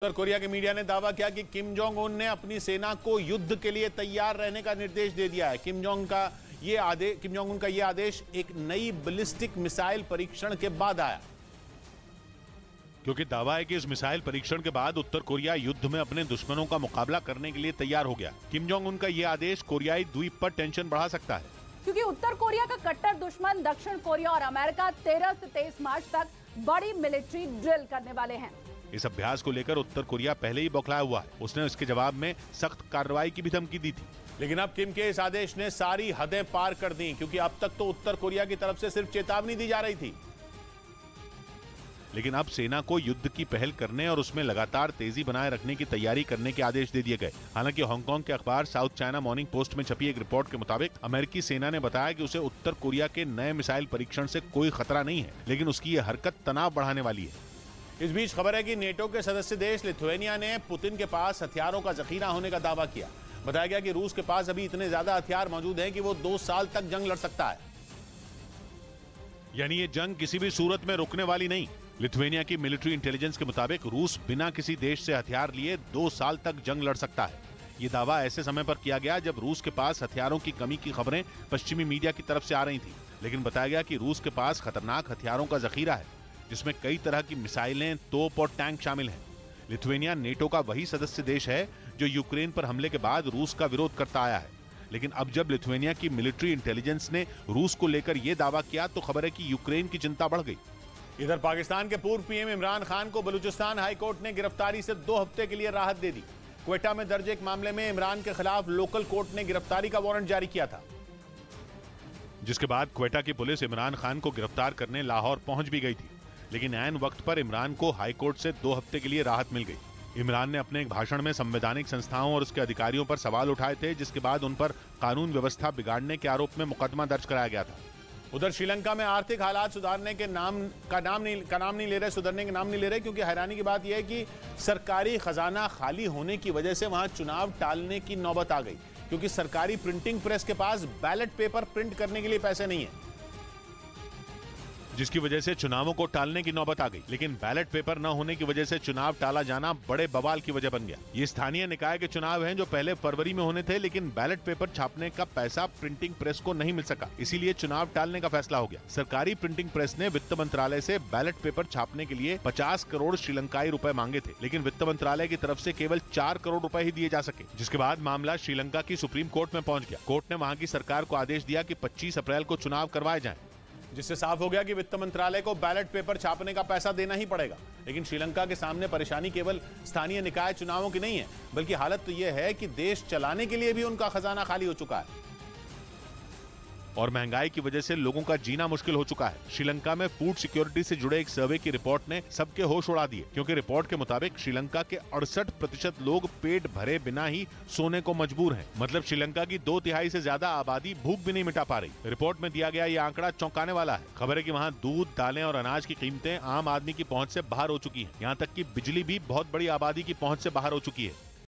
उत्तर Korea के media ने दावा किया कि किम जोंग उन ने अपनी सेना को युद्ध के लिए तैयार रहने का निर्देश दे दिया है। किम जोंग उन का यह आदेश एक नई बैलिस्टिक मिसाइल परीक्षण के बाद आया, क्योंकि दावा है कि इस मिसाइल परीक्षण के बाद उत्तर कोरिया युद्ध में अपने दुश्मनों का मुकाबला करने के लिए तैयार हो गया। किम जोंग उन का यह आदेश कोरियाई द्वीप पर टेंशन बढ़ा सकता है, क्योंकि उत्तर कोरिया का कट्टर दुश्मन दक्षिण कोरिया और अमेरिका 13 से 23 मार्च तक बड़ी मिलिट्री ड्रिल करने वाले हैं। इस अभ्यास को लेकर उत्तर कोरिया पहले ही बौखलाया हुआ है। उसने इसके जवाब में सख्त कार्रवाई की भी धमकी दी थी। लेकिन अब किम के इस आदेश ने सारी हदें पार कर दी, क्योंकि अब तक तो उत्तर कोरिया की तरफ से सिर्फ चेतावनी दी जा रही थी। लेकिन अब सेना को युद्ध की पहल करने और उसमें लगातार तेजी बनाए रखने की तैयारी करने के आदेश दे दिए गए। हालांकि हांगकांग के अखबार साउथ चाइना मॉर्निंग पोस्ट में छपी एक रिपोर्ट के मुताबिक अमेरिकी सेना ने बताया कि उसे उत्तर कोरिया के नए मिसाइल परीक्षण से कोई खतरा नहीं है, लेकिन उसकी यह हरकत तनाव बढ़ाने वाली है। इस बीच खबर है कि नेटो के सदस्य देश लिथुआनिया ने पुतिन के पास हथियारों का जखीरा होने का दावा किया। बताया गया कि रूस के पास अभी इतने ज्यादा हथियार मौजूद हैं कि वो 2 साल तक जंग लड़ सकता है। यानी ये जंग किसी भी सूरत में रुकने वाली नहीं। लिथुआनिया की मिलिट्री इंटेलिजेंस के मुताबिक रूस बिना किसी देश से हथियार लिए 2 साल तक जंग लड़ सकता है। ये दावा ऐसे समय पर किया गया जब रूस के पास हथियारों की कमी की खबरें पश्चिमी मीडिया की तरफ से आ रही थी। लेकिन बताया गया कि रूस के पास खतरनाक हथियारों का जखीरा है, जिसमें कई तरह की मिसाइलें, तोप और टैंक शामिल हैं। लिथुआनिया नेटो का वही सदस्य देश है जो यूक्रेन पर हमले के बाद रूस का विरोध करता आया है। लेकिन अब जब लिथुआनिया की मिलिट्री इंटेलिजेंस ने रूस को लेकर यह दावा किया तो खबर है कि यूक्रेन की चिंता बढ़ गई। इधर पाकिस्तान के पूर्व पीएम इमरान खान को बलूचिस्तान हाईकोर्ट ने गिरफ्तारी से 2 हफ्ते के लिए राहत दे दी। क्वेटा में दर्ज एक मामले में इमरान के खिलाफ लोकल कोर्ट ने गिरफ्तारी का वारंट जारी किया था, जिसके बाद क्वेटा की पुलिस इमरान खान को गिरफ्तार करने लाहौर पहुंच भी गई थी। लेकिन ऐन वक्त पर इमरान को हाईकोर्ट से 2 हफ्ते के लिए राहत मिल गई। इमरान ने अपने एक भाषण में संवैधानिक संस्थाओं और उसके अधिकारियों पर सवाल उठाए थे, जिसके बाद उन पर कानून व्यवस्था बिगाड़ने के आरोप में मुकदमा दर्ज कराया गया था। उधर श्रीलंका में आर्थिक हालात सुधरने के नाम नहीं ले रहे, क्योंकि हैरानी की बात यह है कि सरकारी खजाना खाली होने की वजह से वहां चुनाव टालने की नौबत आ गई, क्योंकि सरकारी प्रिंटिंग प्रेस के पास बैलेट पेपर प्रिंट करने के लिए पैसे नहीं है, जिसकी वजह से चुनावों को टालने की नौबत आ गई। लेकिन बैलेट पेपर न होने की वजह से चुनाव टाला जाना बड़े बवाल की वजह बन गया। ये स्थानीय निकाय के चुनाव हैं जो पहले फरवरी में होने थे, लेकिन बैलेट पेपर छापने का पैसा प्रिंटिंग प्रेस को नहीं मिल सका, इसीलिए चुनाव टालने का फैसला हो गया। सरकारी प्रिंटिंग प्रेस ने वित्त मंत्रालय से बैलेट पेपर छापने के लिए 50 करोड़ श्रीलंकाई रुपए मांगे थे, लेकिन वित्त मंत्रालय की तरफ से केवल 4 करोड़ रुपए ही दिए जा सके। जिसके बाद मामला श्रीलंका की सुप्रीम कोर्ट में पहुंच गया। कोर्ट ने वहां की सरकार को आदेश दिया कि 25 अप्रैल को चुनाव करवाए जाएं, जिससे साफ हो गया कि वित्त मंत्रालय को बैलेट पेपर छापने का पैसा देना ही पड़ेगा। लेकिन श्रीलंका के सामने परेशानी केवल स्थानीय निकाय चुनावों की नहीं है, बल्कि हालत तो यह है कि देश चलाने के लिए भी उनका खजाना खाली हो चुका है और महंगाई की वजह से लोगों का जीना मुश्किल हो चुका है। श्रीलंका में फूड सिक्योरिटी से जुड़े एक सर्वे की रिपोर्ट ने सबके होश उड़ा दिए, क्योंकि रिपोर्ट के मुताबिक श्रीलंका के 68% लोग पेट भरे बिना ही सोने को मजबूर हैं। मतलब श्रीलंका की 2/3 से ज्यादा आबादी भूख भी नहीं मिटा पा रही। रिपोर्ट में दिया गया ये आंकड़ा चौंकाने वाला है। खबर है कि वहाँ दूध, दालें और अनाज की कीमतें आम आदमी की पहुँच से बाहर हो चुकी है। यहाँ तक कि बिजली भी बहुत बड़ी आबादी की पहुँच से बाहर हो चुकी है।